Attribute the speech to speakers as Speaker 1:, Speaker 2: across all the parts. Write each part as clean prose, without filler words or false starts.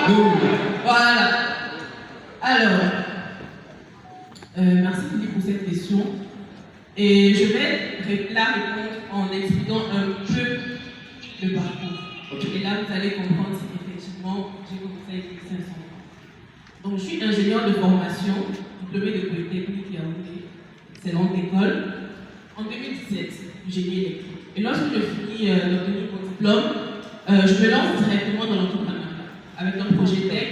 Speaker 1: Boum.
Speaker 2: Voilà. Alors, merci Philippe pour cette question. Et je vais la répondre en expliquant un peu le parcours. Et là, vous allez comprendre si effectivement j'ai commencé avec 1500 ans. Donc, je suis ingénieur de formation, diplômé de Polytechnique Yaoundé, excellente école, en 2017, du génie électrique. Et lorsque je finis d'obtenir mon diplôme, je me lance directement dans l'entrepreneuriat avec un projet tech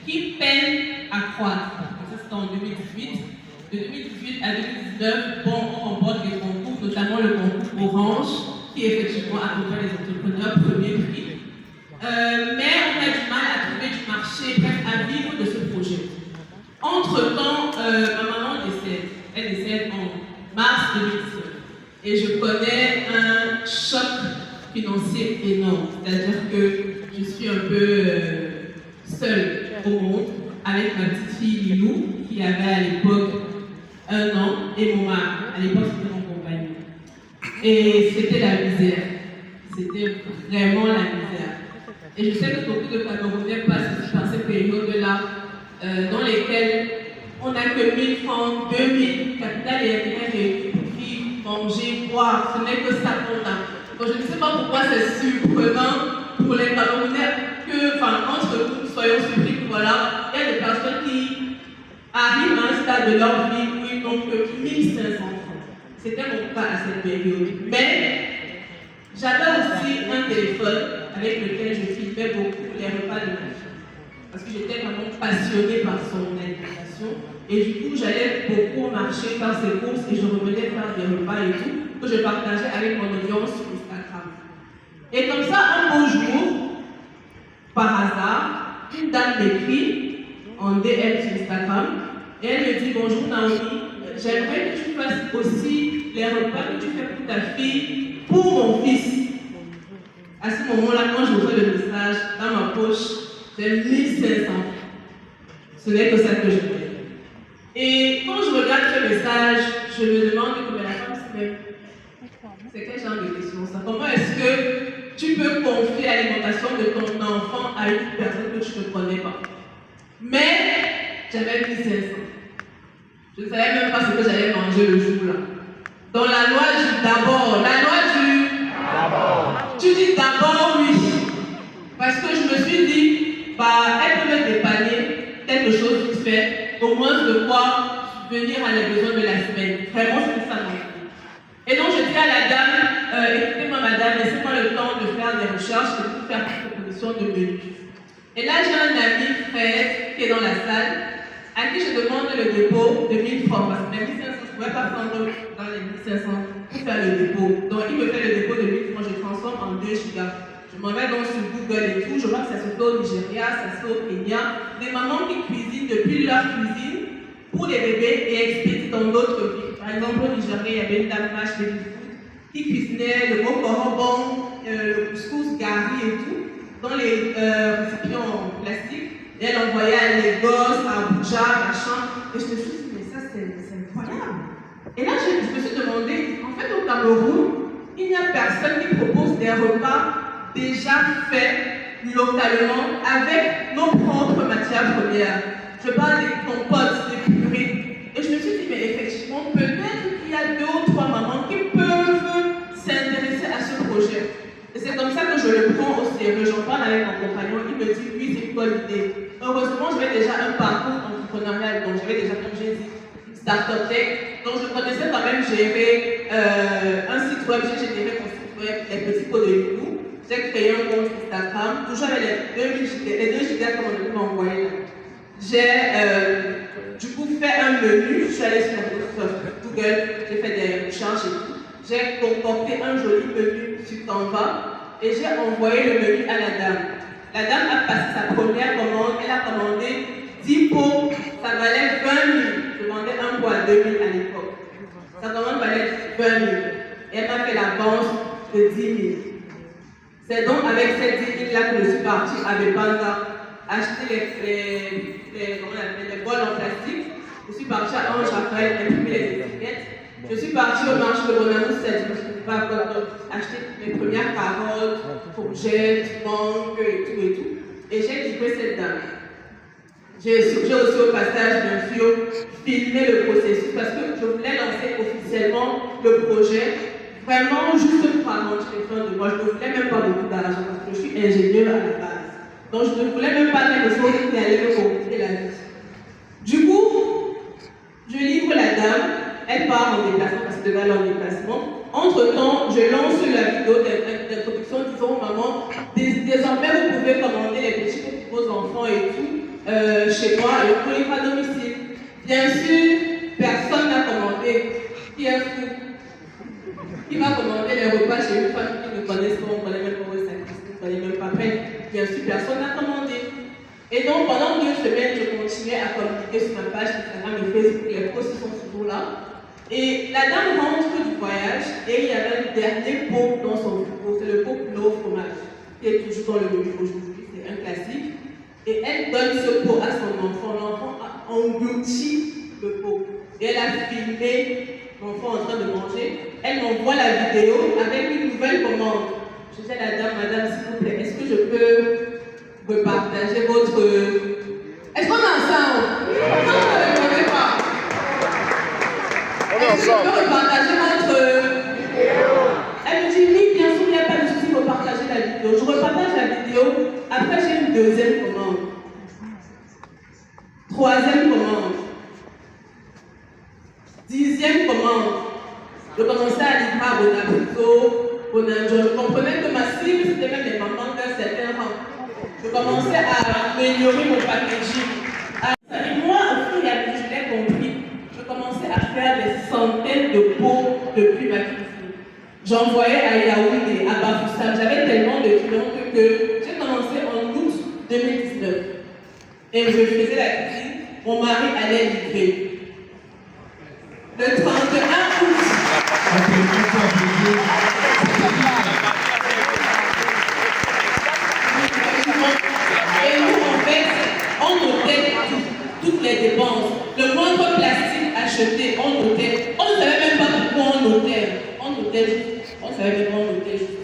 Speaker 2: qui peine à croître. Donc ça, c'était en 2018. De 2018 à 2019, bon, on remporte des concours, notamment le concours Orange, qui effectivement accompagne les entrepreneurs premier prix. Mais on a du mal à trouver du marché, bref, à vivre de ce projet. Entre-temps, ma maman décède. Elle décède en mars 2019. Et je connais un choc financier énorme. C'est-à-dire que je suis un peu seule au monde, avec ma petite fille Lilou, qui avait à l'époque 1 an, et mon mari. À l'époque, c'était mon compagnon. Et c'était la misère. C'était vraiment la misère. Et je sais que beaucoup de Camerounais passent aussi par ces périodes-là, dans lesquelles on n'a que 1000 francs, 2000, capital et intérêt réunis pour vivre, manger, boire. Ce n'est que ça qu'on a. Donc je ne sais pas pourquoi c'est surprenant pour les Camerounais que, entre nous, soyons surpris que voilà, il y a des personnes qui arrivent à un stade de leur vie où ils n'ont que 1500 francs. C'était mon cas à cette période. Mais j'avais aussi un téléphone avec lequel je filmais beaucoup les repas de ma fille. Parce que j'étais vraiment passionnée par son alimentation. Et du coup, j'allais beaucoup au marché faire ses courses et je revenais faire des repas et tout, que je partageais avec mon audience sur Instagram. Et comme ça, un beau jour, par hasard, une dame m'écrit en DM sur Instagram et elle me dit: bonjour Naomi, j'aimerais que tu fasses aussi les repas que tu fais pour ta fille, pour mon fils. À ce moment-là, quand je vois le message dans ma poche, j'ai 1500. Ce n'est que ça que je fais. Et quand je regarde ce message, je me demande comment la femme se fait. C'est quel genre de question ça? Comment est-ce que tu peux confier l'alimentation de ton enfant à une personne que tu ne connais pas? Mais j'avais 1500. Je ne savais même pas ce que j'allais manger le jour-là. Dans la loi du d'abord, la loi du d'abord. Tu dis d'abord oui. Parce que je me suis dit, elle peut me dépanner quelque chose qui fait, au moins de quoi subvenir à les besoins de la semaine. Vraiment, c'est ça mon idée. Et donc, je dis à la dame, écoutez-moi madame, laissez-moi le temps de faire des recherches et de faire une proposition de menu. Et là, j'ai un ami, Fred, qui est dans la salle, à qui je demande le dépôt de 1000 francs. Parce que les 1500, je ne pouvais pas prendre dans les 1500 pour faire le dépôt. Donc, il me fait le dépôt de 1000 francs, je transforme en 2 gigas. Je m'en vais donc sur Google et tout, je vois que ça se fait au Nigeria, ça se fait au Kenya. Des mamans qui cuisinent depuis leur cuisine pour les bébés et expédient dans d'autres villes. Par exemple, au Nigeria, il y avait une dame vache de qui cuisinait le mokorobon, le couscous, gari et tout, dans les récipients en plastique. Et elle envoyait à Lagos, à Abuja, machin. Et je me suis dit, mais ça c'est incroyable. Et là, je me suis demandé, en fait, au Cameroun, il n'y a personne qui propose des repas déjà faits localement avec nos propres matières premières. Je parle des compotes, des purées. Et je me suis dit, mais effectivement, peut-être qu'il y a 2 ou 3 mamans qui peuvent s'intéresser à ce projet. Et c'est comme ça que je le prends au sérieux. J'en parle avec mon compagnon, il me dit, oui, c'est une bonne idée. Heureusement, j'avais déjà un parcours entrepreneurial, donc j'avais déjà, comme j'ai dit, une start-up tech. Donc je connaissais quand même gérer un site web, j'ai généré mon site web, les petits pots de Lilou. J'ai créé un compte Instagram, toujours avec les 2 gigas comme on m'a envoyé là. J'ai du coup fait un menu, je suis allée sur Google, j'ai fait des recherches et tout. J'ai concocté un joli menu sur Canva et j'ai envoyé le menu à la dame. La dame a passé sa première commande, elle a commandé 10 pots, ça valait 20 000. Je vendais un pot à 2 000 à l'époque. Sa commande valait 20 000. Et elle m'a fait l'avance de 10 000. C'est donc avec ces 10 000 là que je suis partie à Bepanga acheter les bols en plastique. Je suis partie à Ange Raphaël imprimer les étiquettes. Je suis partie au marché de Bonamou 7, je ne suis pas acheter mes premières carottes, courgettes, mangues et tout. Et j'ai dit trouvé cette dame. J'ai aussi au passage, bien sûr, filmé le processus parce que je voulais lancer officiellement le projet, vraiment juste pour arranger les fins de moi. Je ne voulais même pas beaucoup d'argent parce que je suis ingénieure à la base. Donc je ne voulais même pas quelque chose qui allait me compliquer la vie. Du coup, je livre la dame, elle part en déplacement parce qu'elle devait aller en déplacement. Entre-temps, je lance la vidéo d'introduction disant maman, désormais vous pouvez commander les petits pour vos enfants et tout. Chez moi et pour livrer à domicile. Bien sûr, personne n'a commandé. Qui est fou? Qui va commander les repas chez une femme qui ne connaît pas, on ne connaît même pas où est sa cuisine, on ne connaît même pas près. Bien sûr, personne n'a commandé. Et donc, pendant 2 semaines, je continuais à communiquer sur ma page Instagram et Facebook, les posts sont toujours là. Et la dame rentre du voyage et il y avait le dernier pot dans son frigo, c'est le pot Plo fromage, qui est toujours dans le menu aujourd'hui, c'est un classique. Et elle donne ce pot à son enfant. L'enfant a englouti le pot. Et elle a filmé l'enfant en train de manger. Elle m'envoie la vidéo avec une nouvelle commande. Je dis à la dame, madame, s'il vous plaît, est-ce que je peux repartager votre... Est-ce qu'on est ensemble? Non, vous ne répondez pas. On est ensemble. Est-ce que je peux repartager votre vidéo? Elle me dit, oui, bien sûr, il n'y a pas de souci pour partager la vidéo. Je repartage la vidéo. Après, j'ai une deuxième commande. Troisième commande. 10e commande. Je commençais à livrer à Bonaputo, Bonanjo. Je comprenais que ma cible, c'était même les mamans d'un certain rang. Je commençais à améliorer mon packaging. Et moi, au fur et à mesure, je l'ai compris. Je commençais à faire des centaines de pots depuis ma cuisine. J'envoyais à Yaoundé, à Bafoussam. J'avais tellement de clients que j'ai commencé en août 2019. Et je faisais la cuisine. Mon mari allait livrer. Le 31 août. Et nous, en fait, on notait toutes les dépenses. Le moindre plastique acheté, on notait. On ne savait même pas pourquoi on notait. On notait juste. On savait même pas on notait juste.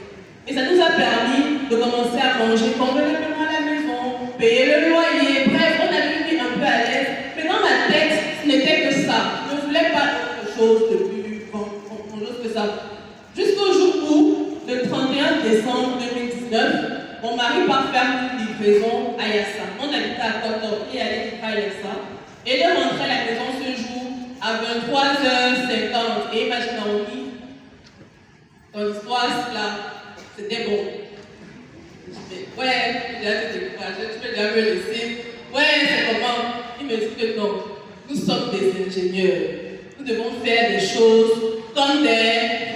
Speaker 2: Et ça nous a permis de commencer à manger convenablement à la maison, payer le loyer. Bref, on avait mis un peu à l'aise. Mais dans ma tête, ce n'était que ça. Je ne voulais pas autre chose de plus grandiose que ça. Jusqu'au jour où, le 31 décembre 2019, mon mari part faire une livraison à Yassa. On habitait à Kotor, il allait livrer à Yassa. Et il est rentré à la maison ce jour à 23h50. Et imaginez, dans l'histoire, là, c'était bon. Je dis, ouais, tu peux déjà me laisser. Ouais, c'est comment? Il me dit que non, nous sommes des ingénieurs. Nous devons faire des choses comme des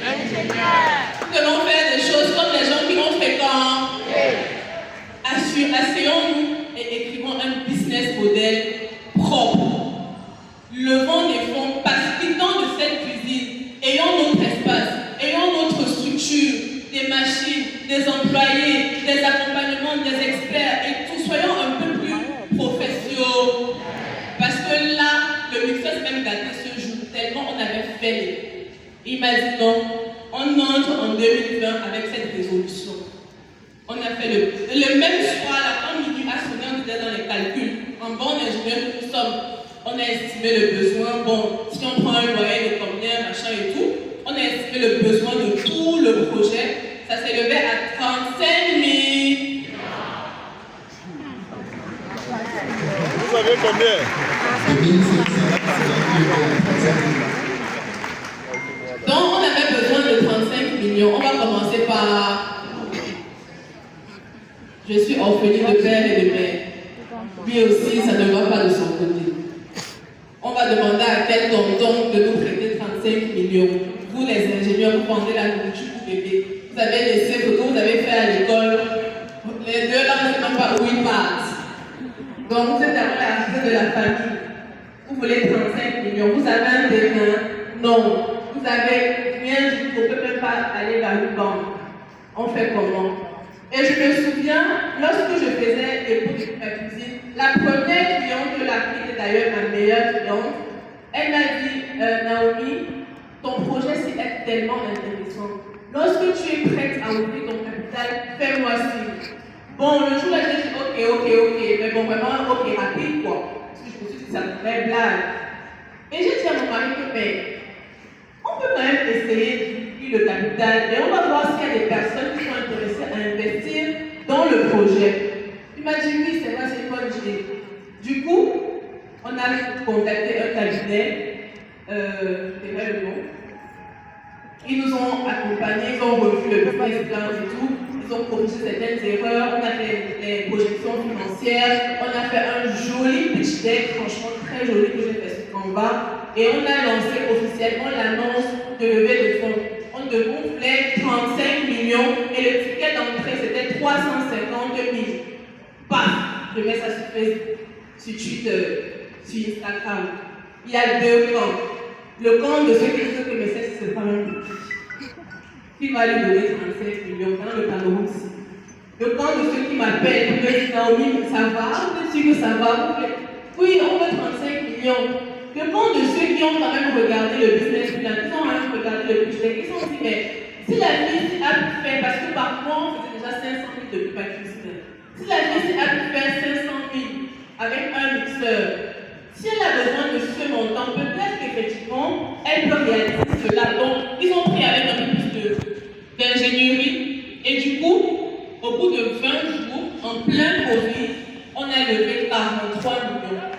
Speaker 2: ingénieurs. Nous devons faire des choses comme les gens qui ont fait quand. Asseyons-nous et écrivons un business model propre. Levons des fonds, profitons de cette cuisine, ayons notre espace, ayons notre structure, des machines, des employés, des accompagnements, des experts et tout. Soyons un peu plus professionnels. Parce que là, le mixeur s'est même gâté ce jour, tellement on avait fait les. Il m'a dit non, on entre en 2020 avec cette résolution. On a fait le même soir, là, quand minuit a sonné, on était dans les calculs. En bon ingénieur que nous sommes, on a estimé le besoin. Bon, si on prend un loyer de combien, machin et tout, on a estimé le besoin de tout le projet. Ça s'est levé à 35 000.
Speaker 1: Vous savez combien?
Speaker 2: Donc, on avait besoin de 35 millions. On va commencer par... Je suis orpheline de père et de mère. Lui aussi, ça ne va pas de son côté. On va demander à quel tonton de nous prêter 35 millions. Vous, les ingénieurs, vous vendez la nourriture pour bébé. Vous avez laissé ce que vous avez fait à l'école. Les deux là, on ne sait même pas où ils partent. Donc, vous êtes à la de la famille. Vous voulez 35 millions. Vous avez un terrain? Non. Vous avez rien du tout. On ne peut même pas aller vers une banque. On fait comment? Et je me souviens, lorsque je faisais les pots de ma cuisine, la première cliente que la qui était d'ailleurs ma meilleure cliente, elle m'a dit, Naomi, ton projet c'est être tellement intéressant. Lorsque tu es prête à ouvrir ton capital, fais-moi signe. Bon, le jour là, j'ai dit, ok, mais bon, vraiment, ok, rapide, quoi. Parce que je me suis dit, ça me fait blague. Et j'ai dit à mon mari que, mais, on peut quand même essayer d'utiliser le capital, et on va voir s'il y a des personnes qui sont intéressées à investir dans le projet. Il m'a dit, oui, c'est vrai, c'est une bonne idée. Du coup, on a contacté un cabinet, c'est vrai le nom. Ils nous ont accompagnés, ils ont revu le business plan et tout, ils ont corrigé certaines erreurs, on a fait les projections financières, on a fait un joli pitch deck, franchement très joli que j'ai fait sur Canva, et on a lancé officiellement l'annonce de levée de fonds. On gonflait 35 millions et le ticket d'entrée c'était 350 000. Paf, je mets ça sur Facebook, sur Twitter, sur Instagram. Il y a deux camps. Le camp de ceux qui disent que c'est pas un petit. Qui va lui donner 35 millions dans le Cameroun aussi. Le camp de ceux qui m'appellent pour me dire Naomi, ça va, vous êtes sûr que ça va? Oui, on veut 35 millions. Le camp de ceux qui ont quand même regardé le business plan, ils ont même regardé le budget, ils se sont dit, mais si la fille a pu faire, parce que par mois on faisait déjà 500 000 depuis Pakistan, si la fille a pu faire 500 000 avec un mixeur, si elle a besoin de ce montant, peut-être qu'effectivement, elle peut réaliser cela. Donc, ils ont pris avec un peu plus d'ingénierie. Et du coup, au bout de 20 jours, en plein Covid, on a levé 43 millions.